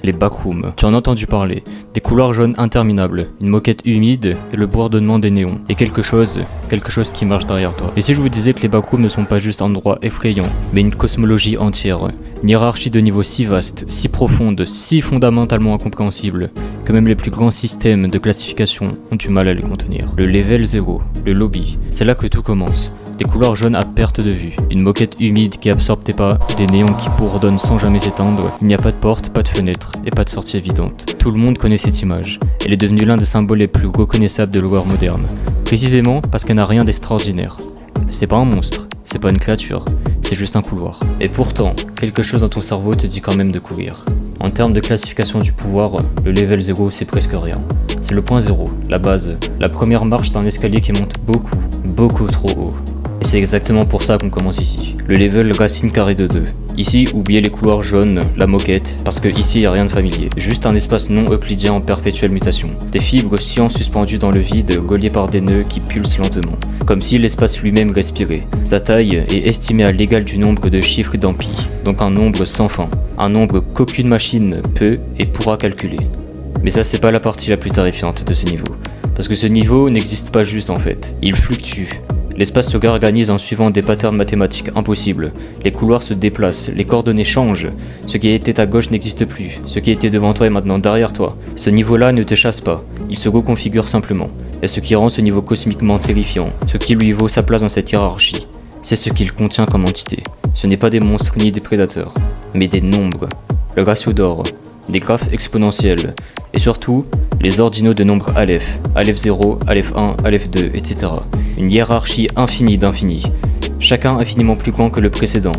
Les backrooms. Tu en as entendu parler. Des couloirs jaunes interminables, une moquette humide et le bourdonnement des néons. Et quelque chose qui marche derrière toi. Et si je vous disais que les backrooms ne sont pas juste un endroit effrayant, mais une cosmologie entière, une hiérarchie de niveaux si vaste, si profonde, si fondamentalement incompréhensible, que même les plus grands systèmes de classification ont du mal à les contenir. Le level 0, le lobby, c'est là que tout commence. Des couloirs jaunes à perte de vue, une moquette humide qui absorbe tes pas, des néons qui bourdonnent sans jamais s'éteindre, il n'y a pas de porte, pas de fenêtre et pas de sortie évidente. Tout le monde connaît cette image. Elle est devenue l'un des symboles les plus reconnaissables de l'horreur moderne. Précisément parce qu'elle n'a rien d'extraordinaire. C'est pas un monstre, c'est pas une créature, c'est juste un couloir. Et pourtant, quelque chose dans ton cerveau te dit quand même de courir. En termes de classification du pouvoir, le level 0 c'est presque rien. C'est le point 0, la base, la première marche d'un escalier qui monte beaucoup trop haut. Et c'est exactement pour ça qu'on commence ici. Le level racine carré de 2. Ici, oubliez les couloirs jaunes, la moquette, parce que ici y a rien de familier. Juste un espace non euclidien en perpétuelle mutation. Des fibres scientes suspendues dans le vide, reliées par des nœuds qui pulsent lentement. Comme si l'espace lui-même respirait. Sa taille est estimée à l'égal du nombre de chiffres d'amphi, donc un nombre sans fin. Un nombre qu'aucune machine peut et pourra calculer. Mais ça c'est pas la partie la plus terrifiante de ce niveau. Parce que ce niveau n'existe pas juste en fait, il fluctue. L'espace se réorganise en suivant des patterns mathématiques impossibles. Les couloirs se déplacent, les coordonnées changent. Ce qui était à gauche n'existe plus. Ce qui était devant toi est maintenant derrière toi. Ce niveau-là ne te chasse pas, il se reconfigure simplement. Et ce qui rend ce niveau cosmiquement terrifiant, ce qui lui vaut sa place dans cette hiérarchie, c'est ce qu'il contient comme entité. Ce n'est pas des monstres ni des prédateurs, mais des nombres. Le ratio d'or, des graphes exponentiels, et surtout, les ordinaux de nombres Aleph, Aleph 0, Aleph 1, Aleph 2, etc. Une hiérarchie infinie d'infinis, chacun infiniment plus grand que le précédent,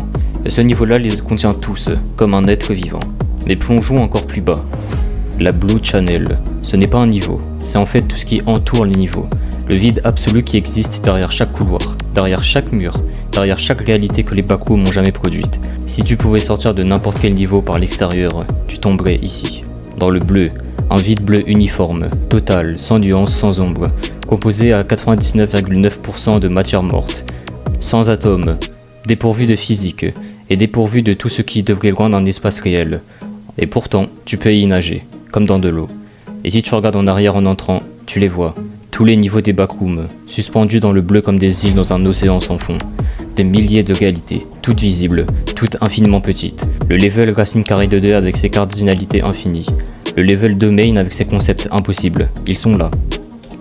et ce niveau-là les contient tous, comme un être vivant. Mais plongeons encore plus bas. La Blue Channel, ce n'est pas un niveau, c'est en fait tout ce qui entoure les niveaux, le vide absolu qui existe derrière chaque couloir, derrière chaque mur, derrière chaque réalité que les backrooms n'ont jamais produite. Si tu pouvais sortir de n'importe quel niveau par l'extérieur, tu tomberais ici. Dans le bleu, un vide bleu uniforme, total, sans nuance, sans ombre, composé à 99,9% de matière morte, sans atomes, dépourvu de physique, et dépourvu de tout ce qui devrait rendre un espace réel. Et pourtant, tu peux y nager, comme dans de l'eau. Et si tu regardes en arrière en entrant, tu les vois, tous les niveaux des backrooms, suspendus dans le bleu comme des îles dans un océan sans fond. Des milliers de réalités, toutes visibles, toutes infiniment petites. Le level racine carré de 2 avec ses cardinalités infinies. Le level domain avec ses concepts impossibles. Ils sont là.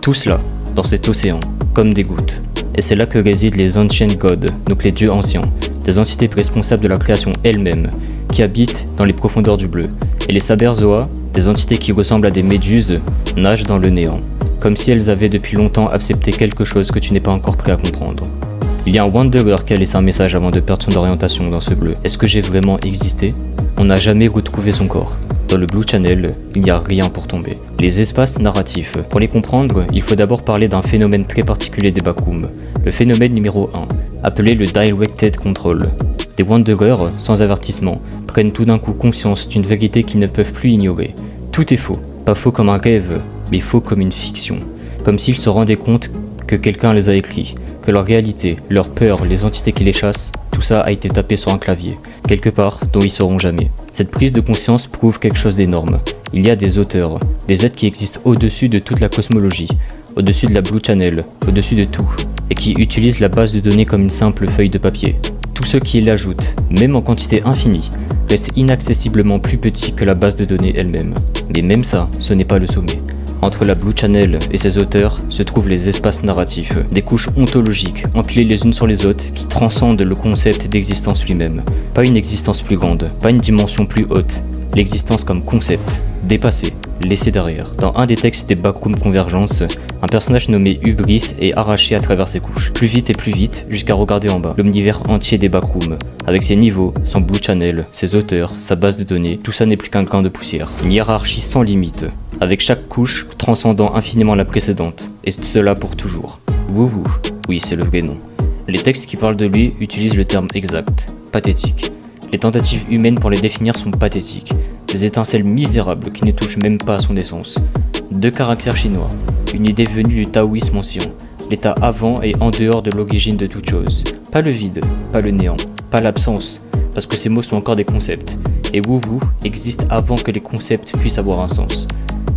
Tous là, dans cet océan, comme des gouttes. Et c'est là que résident les Ancient Gods, donc les dieux anciens, des entités responsables de la création elle-même, qui habitent dans les profondeurs du bleu. Et les Saberzoa, des entités qui ressemblent à des méduses, nagent dans le néant, comme si elles avaient depuis longtemps accepté quelque chose que tu n'es pas encore prêt à comprendre. Il y a un Wanderer qui a laissé un message avant de perdre son orientation dans ce bleu. Est-ce que j'ai vraiment existé? On n'a jamais retrouvé son corps. Dans le Blue Channel, il n'y a rien pour tomber. Les espaces narratifs. Pour les comprendre, il faut d'abord parler d'un phénomène très particulier des backrooms. Le phénomène numéro 1, appelé le Directed Control. Des Wanderers, sans avertissement, prennent tout d'un coup conscience d'une vérité qu'ils ne peuvent plus ignorer. Tout est faux. Pas faux comme un rêve, mais faux comme une fiction. Comme s'ils se rendaient compte que quelqu'un les a écrits, que leur réalité, leur peur, les entités qui les chassent, tout ça a été tapé sur un clavier, quelque part dont ils sauront jamais. Cette prise de conscience prouve quelque chose d'énorme. Il y a des auteurs, des êtres qui existent au-dessus de toute la cosmologie, au-dessus de la Blue Channel, au-dessus de tout, et qui utilisent la base de données comme une simple feuille de papier. Tous ceux qui l'ajoutent, même en quantité infinie, restent inaccessiblement plus petits que la base de données elle-même. Mais même ça, ce n'est pas le sommet. Entre la Blue Channel et ses auteurs se trouvent les espaces narratifs, des couches ontologiques empilées les unes sur les autres qui transcendent le concept d'existence lui-même. Pas une existence plus grande, pas une dimension plus haute, l'existence comme concept, dépassé, laissé derrière. Dans un des textes des Backroom Convergence, un personnage nommé Hubris est arraché à travers ses couches, plus vite, jusqu'à regarder en bas, l'univers entier des Backrooms, avec ses niveaux, son Blue Channel, ses auteurs, sa base de données, tout ça n'est plus qu'un grain de poussière. Une hiérarchie sans limite, avec chaque couche transcendant infiniment la précédente, et cela pour toujours. Wouhou, oui c'est le vrai nom. Les textes qui parlent de lui utilisent le terme exact, pathétique. Les tentatives humaines pour les définir sont pathétiques, des étincelles misérables qui ne touchent même pas à son essence. 2 caractères chinois, une idée venue du taoïsme ancien, l'état avant et en dehors de l'origine de toute chose. Pas le vide, pas le néant, pas l'absence, parce que ces mots sont encore des concepts, et WoW existe avant que les concepts puissent avoir un sens.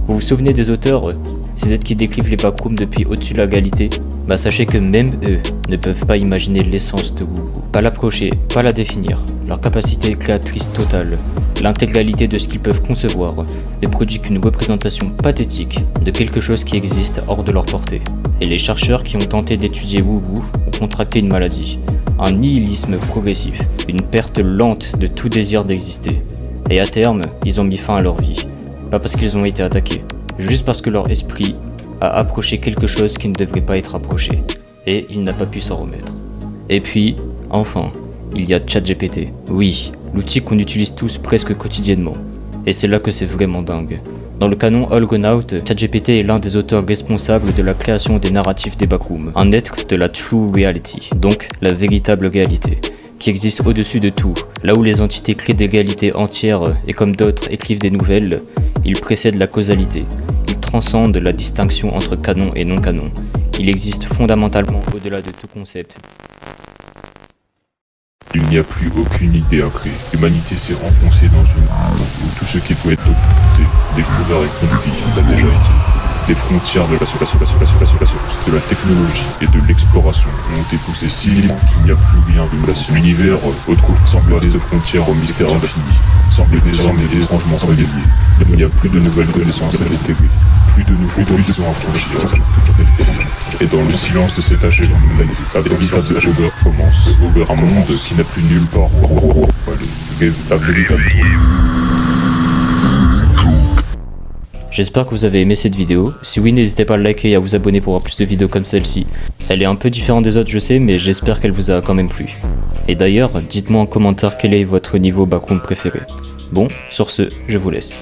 Vous vous souvenez des auteurs, ces êtres qui décrivent les backrooms depuis au-dessus de la réalité? Bah sachez que même eux ne peuvent pas imaginer l'essence de WoW. Pas l'approcher, pas la définir. Leur capacité créatrice totale, l'intégralité de ce qu'ils peuvent concevoir, ne produit qu'une représentation pathétique de quelque chose qui existe hors de leur portée. Et les chercheurs qui ont tenté d'étudier WoW ont contracté une maladie, un nihilisme progressif, une perte lente de tout désir d'exister. Et à terme, ils ont mis fin à leur vie. Pas parce qu'ils ont été attaqués, juste parce que leur esprit a approché quelque chose qui ne devrait pas être approché, et il n'a pas pu s'en remettre. Et puis, enfin, il y a ChatGPT. Oui, l'outil qu'on utilise tous presque quotidiennement. Et c'est là que c'est vraiment dingue. Dans le canon Olgonaut, ChatGPT est l'un des auteurs responsables de la création des narratifs des backrooms, un être de la true reality, donc la véritable réalité, qui existe au-dessus de tout, là où les entités créent des réalités entières et comme d'autres écrivent des nouvelles, ils précèdent la causalité. Il transcende la distinction entre canon et non-canon. Il existe fondamentalement au-delà de tout concept. Il n'y a plus aucune idée à créer. L'humanité s'est enfoncée dans une où tout ce qui pouvait être occulté, découvert et compris a déjà été. Les frontières de la technologie et de l'exploration ont été poussées si loin qu'il n'y a plus rien de la science. L'univers autrefois semblait de frontières au mystère infini, semblait désormais étrangement familier. Il n'y a plus de nouvelles connaissances à déterrer, plus de nouveaux horizons à franchir. Et dans le silence de cet achèvement, la véritable Ogre commence. Un monde qui n'a plus nulle part. La véritable. J'espère que vous avez aimé cette vidéo. Si oui, n'hésitez pas à liker et à vous abonner pour voir plus de vidéos comme celle-ci. Elle est un peu différente des autres, je sais, mais j'espère qu'elle vous a quand même plu. Et d'ailleurs, dites-moi en commentaire quel est votre niveau backroom préféré. Bon, sur ce, je vous laisse.